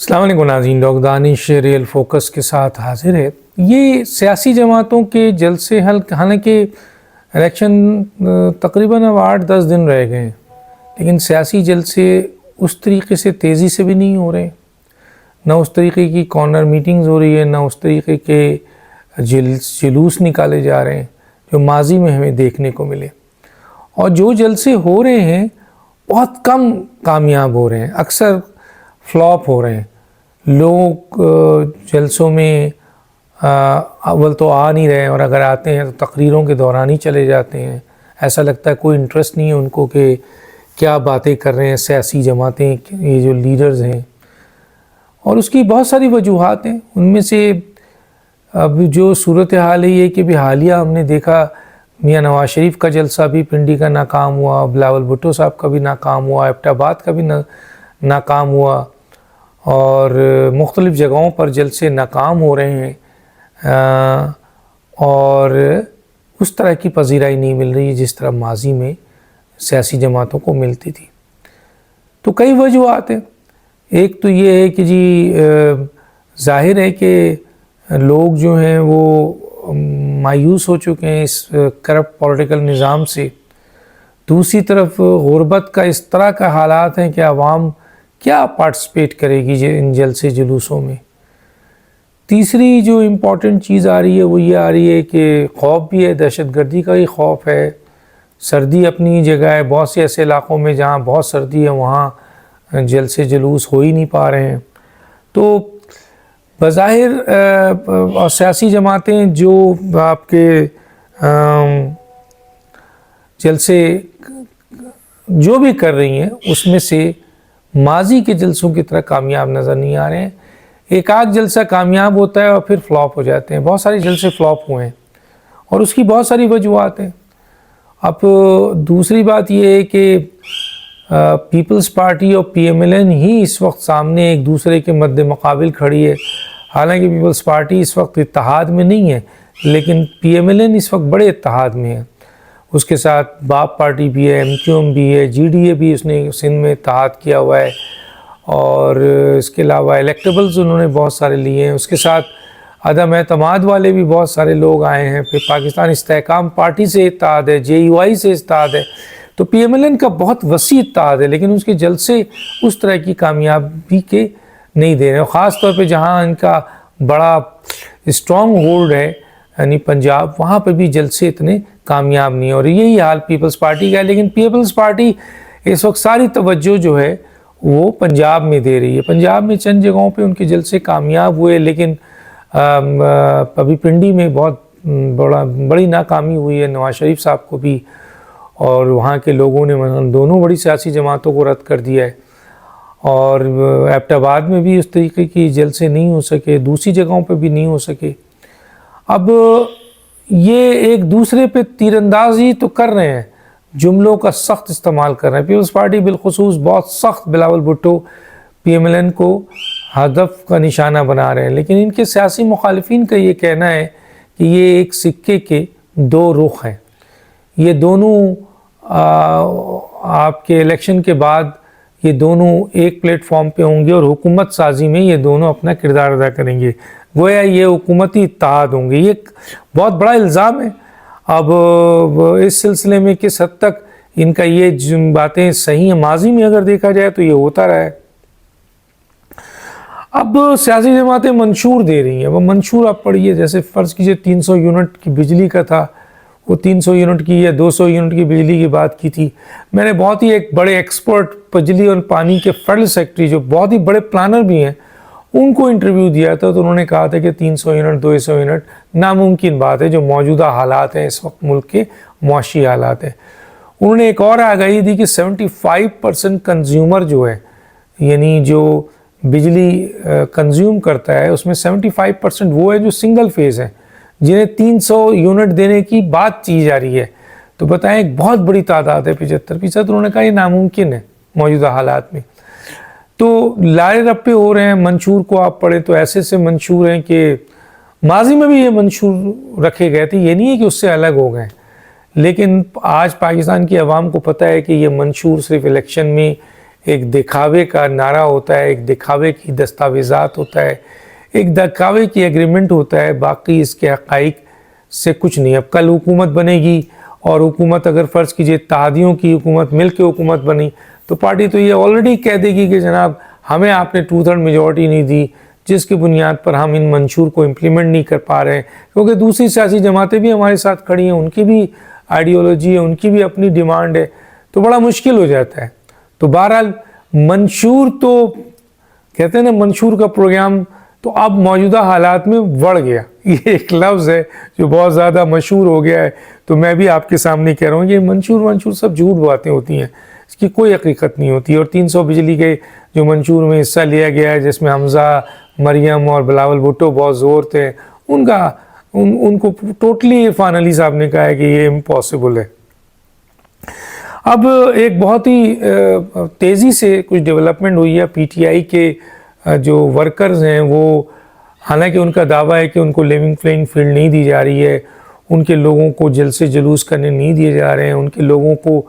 السلام علیکم ناظرین، ڈاکٹر دانش ریئل فوکس کے ساتھ حاضر ہے۔ یہ سیاسی جماعتوں کے جلسے حالانکہ الیکشن تقریباً اب 8-10 دن رہ گئے ہیں، لیکن سیاسی جلسے اس طریقے سے تیزی سے بھی نہیں ہو رہے، نہ اس طریقے کی کارنر میٹنگز ہو رہی ہے، نہ اس طریقے کے جلوس نکالے جا رہے ہیں جو ماضی میں ہمیں دیکھنے کو ملے، اور جو جلسے ہو رہے ہیں بہت کم کامیاب ہو رہے ہیں، اکثر فلاپ ہو رہے ہیں۔ لوگ جلسوں میں اول تو آ نہیں رہے، اور اگر آتے ہیں تو تقریروں کے دوران ہی چلے جاتے ہیں۔ ایسا لگتا ہے کوئی انٹرسٹ نہیں ہے ان کو کہ کیا باتیں کر رہے ہیں سیاسی جماعتیں، یہ جو لیڈرز ہیں، اور اس کی بہت ساری وجوہات ہیں۔ ان میں سے اب جو صورتحال ہے یہ کہ بھی حالیہ ہم نے دیکھا میاں نواز شریف کا جلسہ بھی پنڈی کا ناکام ہوا، بلاول بھٹو صاحب کا بھی ناکام ہوا، ایبٹ آباد کا بھی ناکام ہوا، اور مختلف جگہوں پر جلسے ناکام ہو رہے ہیں، اور اس طرح کی پذیرائی نہیں مل رہی جس طرح ماضی میں سیاسی جماعتوں کو ملتی تھی۔ تو کئی وجوہات ہیں۔ ایک تو یہ ہے کہ جی ظاہر ہے کہ لوگ جو ہیں وہ مایوس ہو چکے ہیں اس کرپٹ پولیٹیکل نظام سے۔ دوسری طرف غربت کا اس طرح کا حالات ہیں کہ عوام کیا پارٹیسپیٹ کرے گی ان جلسے جلوسوں میں۔ تیسری جو امپورٹنٹ چیز آ رہی ہے وہ یہ آ رہی ہے کہ خوف بھی ہے، دہشت گردی کا ہی خوف ہے، سردی اپنی جگہ ہے، بہت سے ایسے علاقوں میں جہاں بہت سردی ہے وہاں جلسے جلوس ہو ہی نہیں پا رہے ہیں۔ تو بظاہر اور سیاسی جماعتیں جو آپ کے جلسے جو بھی کر رہی ہیں اس میں سے ماضی کے جلسوں کی طرح کامیاب نظر نہیں آ رہے ہیں۔ ایک آدھ جلسہ کامیاب ہوتا ہے اور پھر فلاپ ہو جاتے ہیں۔ بہت سارے جلسے فلاپ ہوئے ہیں اور اس کی بہت ساری وجوہات ہیں۔ اب دوسری بات یہ ہے کہ پیپلز پارٹی اور پی ایم ایل این ہی اس وقت سامنے ایک دوسرے کے مد مقابل کھڑی ہے۔ حالانکہ پیپلز پارٹی اس وقت اتحاد میں نہیں ہے، لیکن پی ایم ایل این اس وقت بڑے اتحاد میں ہے۔ اس کے ساتھ باپ پارٹی بھی ہے، ایم کیو ایم بھی ہے، جی ڈی اے بھی اس نے سندھ میں اتحاد کیا ہوا ہے، اور اس کے علاوہ الیکٹیبلز انہوں نے بہت سارے لیے ہیں۔ اس کے ساتھ عدم اعتماد والے بھی بہت سارے لوگ آئے ہیں۔ پھر پاکستان استحکام پارٹی سے اتحاد ہے، جے یو آئی سے اتحاد ہے۔ تو پی ایم ایل این کا بہت وسیع اتحاد ہے، لیکن اس کے جلسے اس طرح کی کامیابی کے نہیں دے رہے ہیں، خاص طور پہ جہاں ان کا بڑا اسٹرانگ ہولڈ ہے یعنی پنجاب، وہاں پہ بھی جلسے اتنے کامیاب نہیں، اور یہی حال پیپلز پارٹی کا ہے۔ لیکن پیپلز پارٹی اس وقت ساری توجہ جو ہے وہ پنجاب میں دے رہی ہے۔ پنجاب میں چند جگہوں پہ ان کے جلسے کامیاب ہوئے، لیکن ابھی پنڈی میں بہت بڑی ناکامی ہوئی ہے نواز شریف صاحب کو بھی، اور وہاں کے لوگوں نے دونوں بڑی سیاسی جماعتوں کو رد کر دیا ہے، اور ایبٹ آباد میں بھی اس طریقے کی جلسے نہیں ہو سکے، دوسری جگہوں پہ بھی نہیں ہو سکے۔ اب یہ ایک دوسرے پہ تیر اندازی تو کر رہے ہیں، جملوں کا سخت استعمال کر رہے ہیں۔ پیپلز پارٹی بالخصوص بہت سخت Bilawal Bhutto P M L N کو ہدف کا نشانہ بنا رہے ہیں، لیکن ان کے سیاسی مخالفین کا یہ کہنا ہے کہ یہ ایک سکے کے دو رخ ہیں۔ یہ دونوں آپ کے الیکشن کے بعد یہ دونوں ایک پلیٹ فارم پہ ہوں گے، اور حکومت سازی میں یہ دونوں اپنا کردار ادا کریں گے، گویا یہ حکومتی اتحاد ہوں گے۔ یہ ایک بہت بڑا الزام ہے۔ اب اس سلسلے میں کس حد تک ان کا یہ باتیں صحیح ہیں، ماضی میں اگر دیکھا جائے تو یہ ہوتا رہا ہے۔ اب سیاسی جماعتیں منشور دے رہی ہیں، وہ منشور آپ پڑھیے، جیسے فرض کیجئے 300 یونٹ کی بجلی کا تھا، وہ 300 یونٹ کی یا 200 یونٹ کی بجلی کی بات کی تھی۔ میں نے بہت ہی ایک بڑے ایکسپرٹ بجلی اور پانی کے فیڈرل سیکرٹری جو بہت ہی بڑے پلانر بھی ہیں ان کو انٹرویو دیا تھا، تو انہوں نے کہا تھا کہ 300 یونٹ 200 یونٹ ناممکن بات ہے، جو موجودہ حالات ہیں اس وقت ملک کے معاشی حالات ہیں۔ انہوں نے ایک اور آگاہی دی کہ 75% کنزیومر جو ہے، یعنی جو بجلی کنزیوم کرتا ہے اس میں 75% وہ ہے جو سنگل فیز ہیں، جنہیں 300 یونٹ دینے کی بات کی جا رہی ہے۔ تو بتائیں ایک بہت بڑی تعداد ہے، 75%۔ انہوں نے کہا یہ ناممکن ہے موجودہ حالات میں۔ تو لارے رپے ہو رہے ہیں۔ منشور کو آپ پڑھیں تو ایسے سے منشور ہیں کہ ماضی میں بھی یہ منشور رکھے گئے تھے، یہ نہیں ہے کہ اس سے الگ ہو گئے، لیکن آج پاکستان کی عوام کو پتہ ہے کہ یہ منشور صرف الیکشن میں ایک دکھاوے کا نعرہ ہوتا ہے، ایک دکھاوے کی دستاویزات ہوتا ہے، ایک دکھاوے کی ایگریمنٹ ہوتا ہے، باقی اس کے حقائق سے کچھ نہیں۔ اب کل حکومت بنے گی اور حکومت اگر فرض کیجئے اتحادیوں کی حکومت مل کے حکومت بنی تو پارٹی تو یہ آلریڈی کہہ دے گی کہ جناب ہمیں آپ نے 2/3 میجورٹی نہیں دی، جس کی بنیاد پر ہم ان منشور کو امپلیمنٹ نہیں کر پا رہے ہیں، کیونکہ دوسری سیاسی جماعتیں بھی ہمارے ساتھ کھڑی ہیں، ان کی بھی آئیڈیالوجی ہے، ان کی بھی اپنی ڈیمانڈ ہے، تو بڑا مشکل ہو جاتا ہے۔ تو بہرحال منشور تو کہتے ہیں نا، منشور کا پروگرام تو اب موجودہ حالات میں بڑھ گیا، یہ ایک لفظ ہے جو بہت زیادہ مشہور ہو گیا ہے، تو میں بھی آپ کے سامنے کہہ رہا ہوں یہ منشور سب جھوٹ باتیں ہوتی ہیں، اس کی کوئی حقیقت نہیں ہوتی۔ اور 300 بجلی کے جو منشور میں حصہ لیا گیا ہے، جس میں حمزہ، مریم اور بلاول بھٹو بہت زور تھے، ان کو ٹوٹلی عرفان علی صاحب نے کہا ہے کہ یہ امپاسبل ہے۔ اب ایک بہت ہی تیزی سے کچھ ڈیولپمنٹ ہوئی ہے۔ پی ٹی آئی کے جو ورکرز ہیں وہ، حالانکہ ان کا دعویٰ ہے کہ ان کو لیونگ پلینگ فیلڈ نہیں دی جا رہی ہے، ان کے لوگوں کو جلسے جلوس کرنے نہیں دیے جا رہے ہیں، ان کے لوگوں کو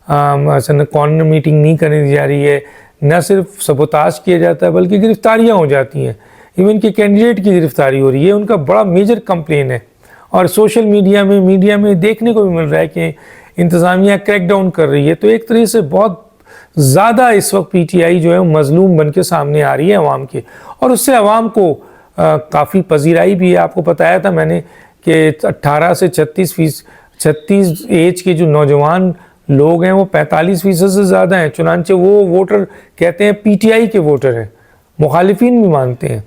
مثلا کارنر میٹنگ نہیں کرنے دی جا رہی ہے، نہ صرف سبوتاژ کیا جاتا ہے بلکہ گرفتاریاں ہو جاتی ہیں، ایون کہ کینڈیڈیٹ کی گرفتاری ہو رہی ہے، ان کا بڑا میجر کمپلین ہے۔ اور سوشل میڈیا میں دیکھنے کو بھی مل رہا ہے کہ انتظامیہ کریک ڈاؤن کر رہی ہے۔ تو ایک طرح سے بہت زیادہ اس وقت پی ٹی آئی جو ہے مظلوم بن کے سامنے آ رہی ہے عوام کے، اور اس سے عوام کو کافی پذیرائی بھی ہے۔ آپ کو بتایا تھا میں نے کہ 18 سے 36 ایج کے جو نوجوان لوگ ہیں وہ 45% سے زیادہ ہیں، چنانچہ وہ ووٹر کہتے ہیں پی ٹی آئی کے ووٹر ہیں، مخالفین بھی مانتے ہیں۔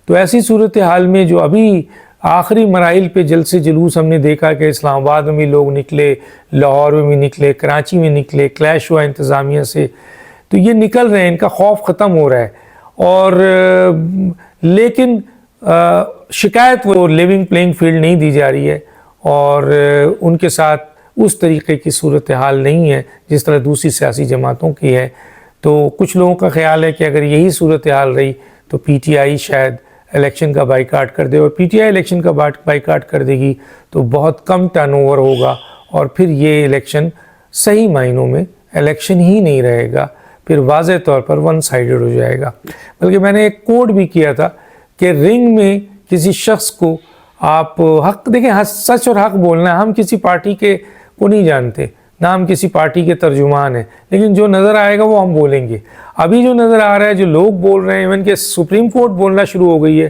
تو ایسی صورتحال میں جو ابھی آخری مراحل پہ جلسے جلوس ہم نے دیکھا کہ اسلام آباد میں بھی لوگ نکلے، لاہور میں بھی نکلے، کراچی میں نکلے، کلیش ہوا انتظامیہ سے، تو یہ نکل رہے ہیں، ان کا خوف ختم ہو رہا ہے۔ اور لیکن شکایت وہ لیونگ پلینگ فیلڈ نہیں دی جا رہی ہے، اور ان کے ساتھ اس طریقے کی صورتحال نہیں ہے جس طرح دوسری سیاسی جماعتوں کی ہے۔ تو کچھ لوگوں کا خیال ہے کہ اگر یہی صورتحال رہی تو پی ٹی آئی شاید الیکشن کا بائیکاٹ کر دے، اور پی ٹی آئی الیکشن کا بائیکاٹ کر دے گی تو بہت کم ٹرن اوور ہوگا، اور پھر یہ الیکشن صحیح معنوں میں الیکشن ہی نہیں رہے گا، پھر واضح طور پر ون سائیڈڈ ہو جائے گا۔ بلکہ میں نے ایک کوڈ بھی کیا تھا کہ رنگ میں کسی شخص کو آپ حق دیکھیں، سچ اور حق بولنا ہے، ہم کسی پارٹی کے کو نہیں جانتے، نہ ہم کسی پارٹی کے ترجمان ہیں، لیکن جو نظر آئے گا وہ ہم بولیں گے۔ ابھی جو نظر آ رہا ہے، جو لوگ بول رہے ہیں، ایون کہ سپریم کورٹ بولنا شروع ہو گئی ہے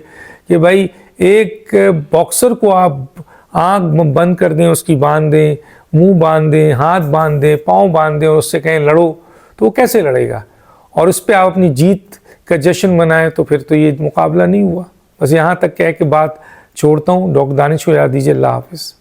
کہ بھائی ایک باکسر کو آپ آنکھ بند کر دیں، اس کی باندھ دیں، منہ باندھ دیں، ہاتھ باندھ دیں، پاؤں باندھ دیں، اور اس سے کہیں لڑو، تو وہ کیسے لڑے گا؟ اور اس پہ آپ اپنی جیت کا جشن منائیں، تو پھر تو یہ مقابلہ نہیں ہوا۔ بس یہاں تک کہہ کے بات چھوڑتا ہوں۔ ڈاکٹر دانش کو یاد دیجیے۔ اللہ حافظ۔